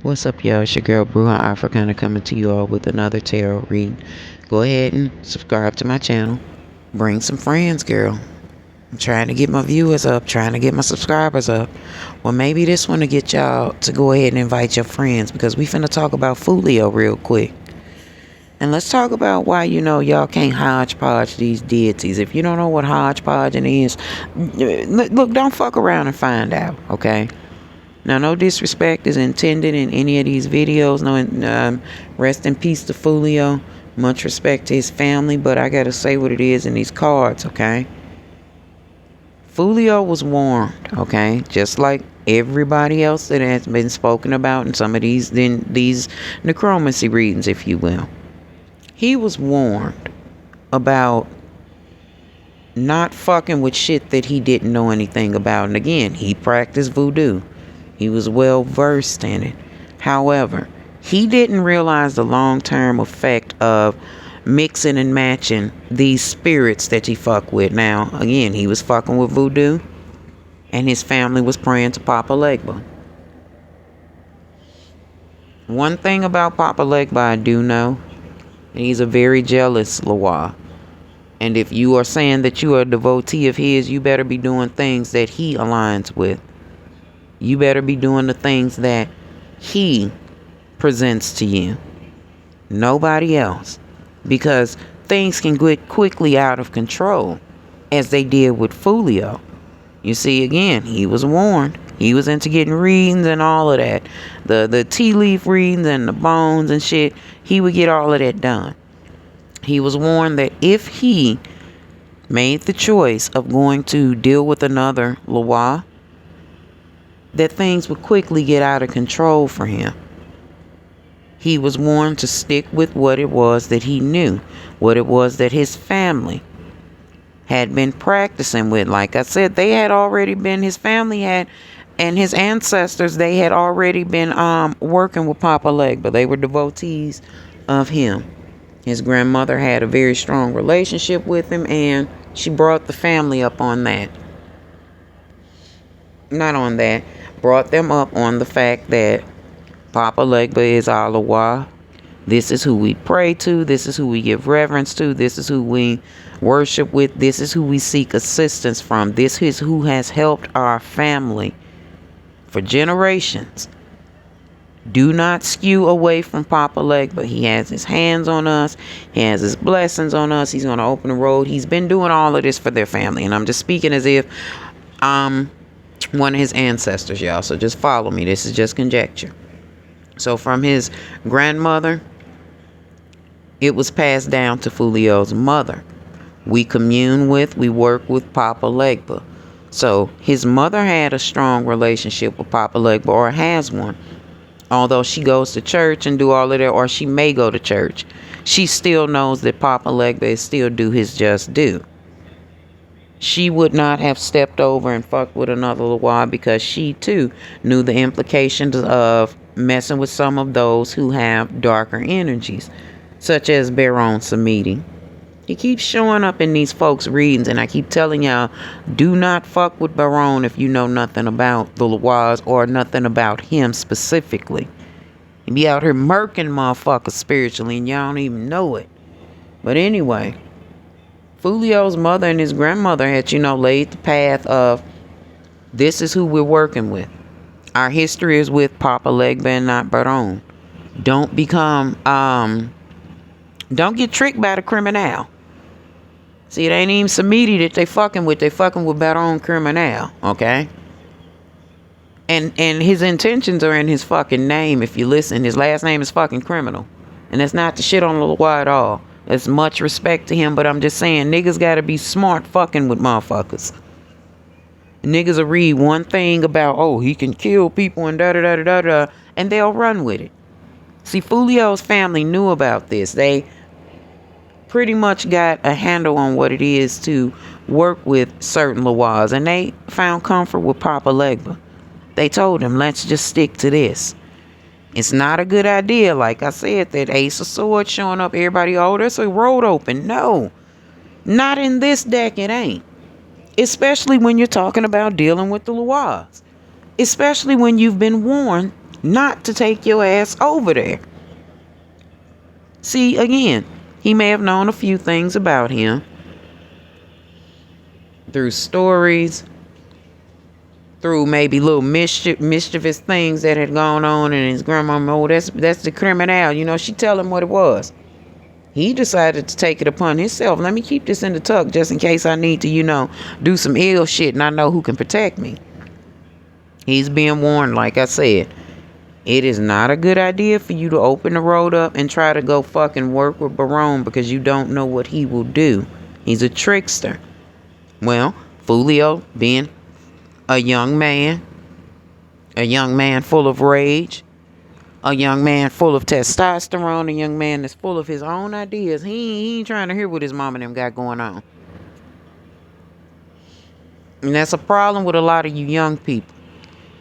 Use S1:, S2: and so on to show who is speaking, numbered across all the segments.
S1: What's up, y'all? It's your girl, Bruja Africana, coming to you all with another tarot reading. Go ahead and subscribe to my channel. Bring some friends, girl. I'm trying to get my viewers up, trying to get my subscribers up. Well, maybe this one to get y'all to go ahead and invite your friends, because we finna talk about Foolio real quick. And let's talk about why, y'all can't hodgepodge these deities. If you don't know what hodgepodging is, look, don't fuck around and find out, okay? Now, no disrespect is intended in any of these videos. No, rest in peace to Foolio. Much respect to his family, but I gotta say what it is in these cards, okay? Foolio was warned, okay? Just like everybody else that has been spoken about in some of these necromancy readings, if you will. He was warned about not fucking with shit that he didn't know anything about. And again, he practiced voodoo. He was well versed in it. However, he didn't realize the long-term effect of mixing and matching these spirits that he fuck with. Now, again, he was fucking with voodoo, and his family was praying to Papa Legba. One thing about Papa Legba I do know, he's a very jealous Loa. And if you are saying that you are a devotee of his, you better be doing things that he aligns with. You better be doing the things that he presents to you. Nobody else. Because things can get quickly out of control, as they did with Foolio. You see, again, he was warned. He was into getting readings and all of that. The tea leaf readings and the bones and shit. He would get all of that done. He was warned that if he made the choice of going to deal with another Loa, that things would quickly get out of control for him. He was warned to stick with what it was that he knew, what it was that his family had been practicing with. Like I said, they had already been, his family had, and his ancestors, they had already been working with Papa Legba. They were devotees of him. His grandmother had a very strong relationship with him, and she brought the family up on that. Not on that. Brought them up on the fact that Papa Legba is our Loa. This is who we pray to. This is who we give reverence to. This is who we worship with. This is who we seek assistance from. This is who has helped our family for generations. Do not skew away from Papa Legba. He has his hands on us. He has his blessings on us. He's going to open the road. He's been doing all of this for their family. And I'm just speaking as if one of his ancestors, y'all. So just follow me. This is just conjecture. So from his grandmother, it was passed down to Foolio's mother. We commune with, we work with Papa Legba. So his mother had a strong relationship with Papa Legba, or has one. Although she goes to church and do all of that, or she may go to church, she still knows that Papa Legba is still do his just due. She would not have stepped over and fucked with another Loa, because she too knew the implications of messing with some of those who have darker energies, such as Baron Samedi. He keeps showing up in these folks' readings, and I keep telling y'all, do not fuck with Baron if you know nothing about the Loas or nothing about him specifically. He be out here murking motherfuckers spiritually, and y'all don't even know it. But anyway, Foolio's mother and his grandmother had, laid the path of, this is who we're working with. Our history is with Papa Legba and not Baron. Don't get tricked by the criminal. See, it ain't even Samedi that they fucking with. They fucking with Baron Criminal, okay? And his intentions are in his fucking name. If you listen, his last name is fucking Criminal. And that's not the shit on the Loa at all. It's much respect to him, but I'm just saying, niggas gotta be smart fucking with motherfuckers. Niggas will read one thing about, oh, he can kill people and da-da-da-da-da-da, and they'll run with it. See, Foolio's family knew about this. They pretty much got a handle on what it is to work with certain Loas, and they found comfort with Papa Legba. They told him, let's just stick to this. It's not a good idea, like I said, that Ace of Swords showing up, everybody, oh, there's a road open. No, not in this deck, it ain't. Especially when you're talking about dealing with the Loas. Especially when you've been warned not to take your ass over there. See, again, he may have known a few things about him through stories, through maybe little mischievous things that had gone on in his grandmama. Oh, that's the criminal. You know, she tell him what it was. He decided to take it upon himself. Let me keep this in the tuck just in case I need to, do some ill shit and I know who can protect me. He's being warned, like I said. It is not a good idea for you to open the road up and try to go fucking work with Barone because you don't know what he will do. He's a trickster. Well, Foolio, being a young man full of rage, a young man full of testosterone, a young man that's full of his own ideas. He ain't trying to hear what his mom and them got going on. And that's a problem with a lot of you young people.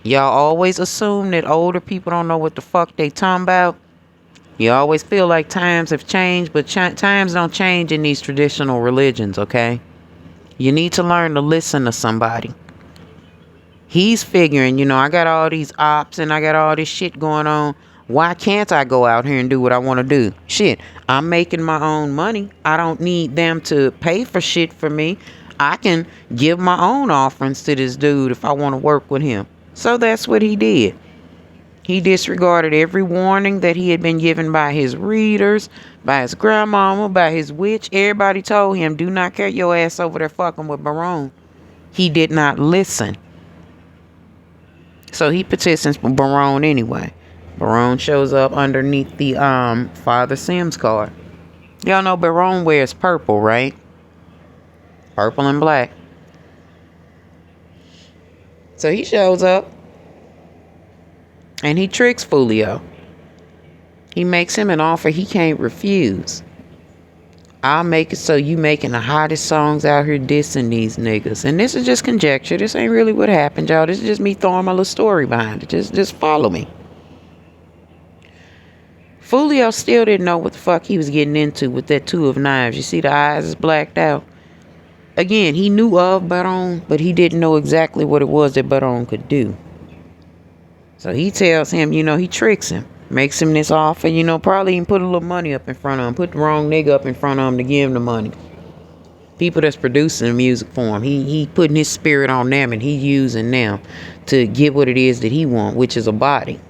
S1: Y'all always assume that older people don't know what the fuck they talking about. You always feel like times have changed, but times don't change in these traditional religions, okay? You need to learn to listen to somebody. He's figuring, I got all these ops and I got all this shit going on. Why can't I go out here and do what I want to do? Shit, I'm making my own money. I don't need them to pay for shit for me. I can give my own offerings to this dude if I want to work with him. So that's what he did. He disregarded every warning that he had been given by his readers, by his grandmama, by his witch. Everybody told him, do not carry your ass over there fucking with Barone. He did not listen. So he petitions for Barone anyway. Barone shows up underneath the Father Sims card. Y'all know Barone wears purple, right? Purple and black. So he shows up and he tricks Foolio. He makes him an offer he can't refuse. I'll make it so you making the hottest songs out here dissing these niggas. And this is just conjecture. This ain't really what happened, y'all. This is just me throwing my little story behind it. Just follow me. Foolio still didn't know what the fuck he was getting into with that two of knives. You see the eyes is blacked out. Again, he knew of Barone, but he didn't know exactly what it was that Barone could do. So he tells him, he tricks him. Makes him this offer, probably even put a little money up in front of him. Put the wrong nigga up in front of him to give him the money. People that's producing the music for him. He putting his spirit on them and he using them to get what it is that he want, which is a body.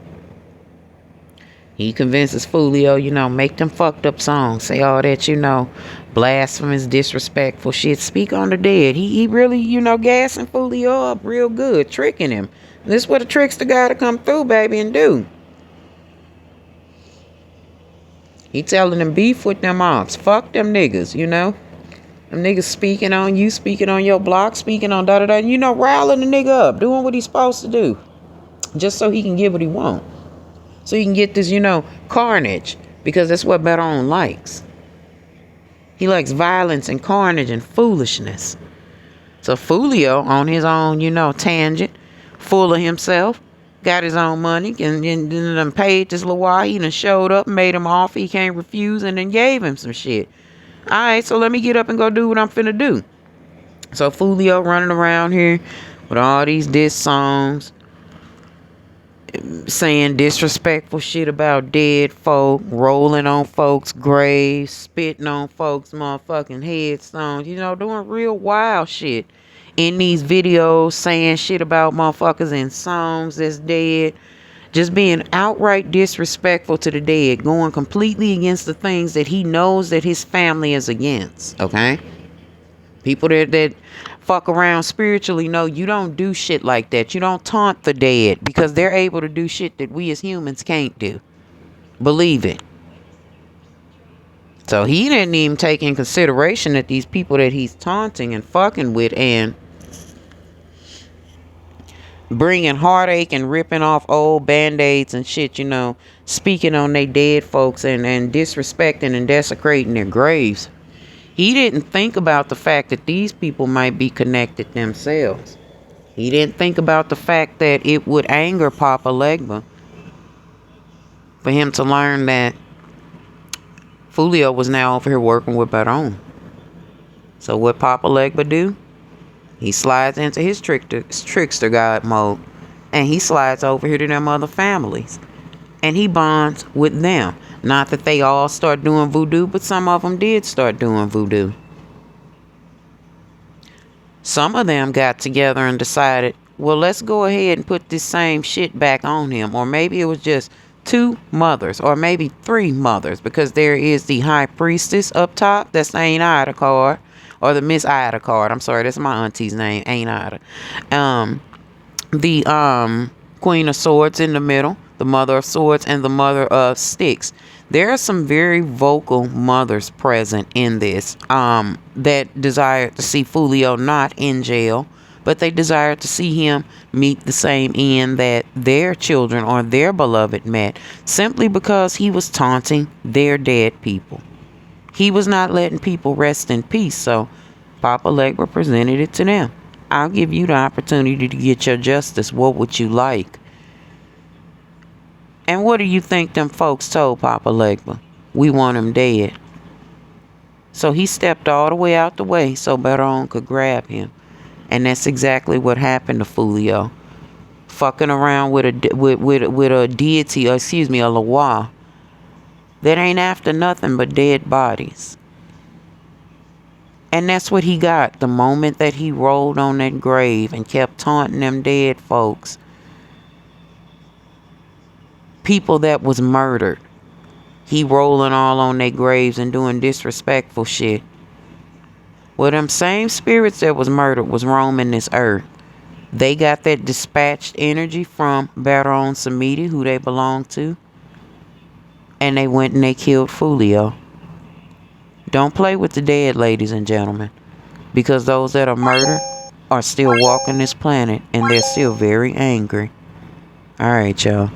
S1: He convinces Foolio, make them fucked up songs. Say all that, blasphemous, disrespectful shit. Speak on the dead. He really, gassing Foolio up real good. Tricking him. This is what a trickster got to come through, baby, and do. He telling them beef with them ops. Fuck them niggas, Them niggas speaking on you, speaking on your block, speaking on da-da-da. Riling the nigga up. Doing what he's supposed to do. Just so he can get what he want. So you can get this, carnage. Because that's what Barone likes. He likes violence and carnage and foolishness. So Foolio, on his own, tangent, full of himself, got his own money, and then paid this little while. He done showed up, made him off. He can't refuse, and then gave him some shit. All right, so let me get up and go do what I'm finna do. So Foolio running around here with all these diss songs, saying disrespectful shit about dead folk, rolling on folks' graves, spitting on folks' motherfucking headstones, doing real wild shit in these videos, saying shit about motherfuckers in songs that's dead, just being outright disrespectful to the dead, going completely against the things that he knows that his family is against, okay? People that fuck around spiritually know you don't do shit like that. You don't taunt the dead because they're able to do shit that we as humans can't do. Believe it. So he didn't even take in consideration that these people that he's taunting and fucking with and bringing heartache and ripping off old band-aids and shit, speaking on they dead folks and disrespecting and desecrating their graves. He didn't think about the fact that these people might be connected themselves. He didn't think about the fact that it would anger Papa Legba for him to learn that Foolio was now over here working with Barone. So what Papa Legba do? He slides into his trickster god mode, and he slides over here to them other families. And he bonds with them. Not that they all start doing voodoo, but some of them did start doing voodoo. Some of them got together and decided, well, let's go ahead and put this same shit back on him. Or maybe it was just 2 mothers, or maybe 3 mothers, because there is the high priestess up top. That's Ain't Ida card, or the Miss Ida card. I'm sorry, that's my auntie's name, Ain't Ida. The Queen of Swords in the middle, the Mother of Swords, and the Mother of Sticks. There are some very vocal mothers present in this that desire to see Foolio not in jail, but they desire to see him meet the same end that their children or their beloved met, simply because he was taunting their dead people. He was not letting people rest in peace, so Papa Legba presented it to them. I'll give you the opportunity to get your justice. What would you like? And what do you think them folks told Papa Legba? We want him dead. So he stepped all the way out the way so Baron could grab him. And that's exactly what happened to Foolio. Fucking around with a deity, or excuse me, a Loa that ain't after nothing but dead bodies. And that's what he got the moment that he rolled on that grave and kept taunting them dead folks. People that was murdered. He rolling all on their graves and doing disrespectful shit. Well, them same spirits that was murdered was roaming this earth. They got that dispatched energy from Baron Samedi, who they belong to. And they went and they killed Foolio. Don't play with the dead, ladies and gentlemen. Because those that are murdered are still walking this planet. And they're still very angry. Alright, y'all.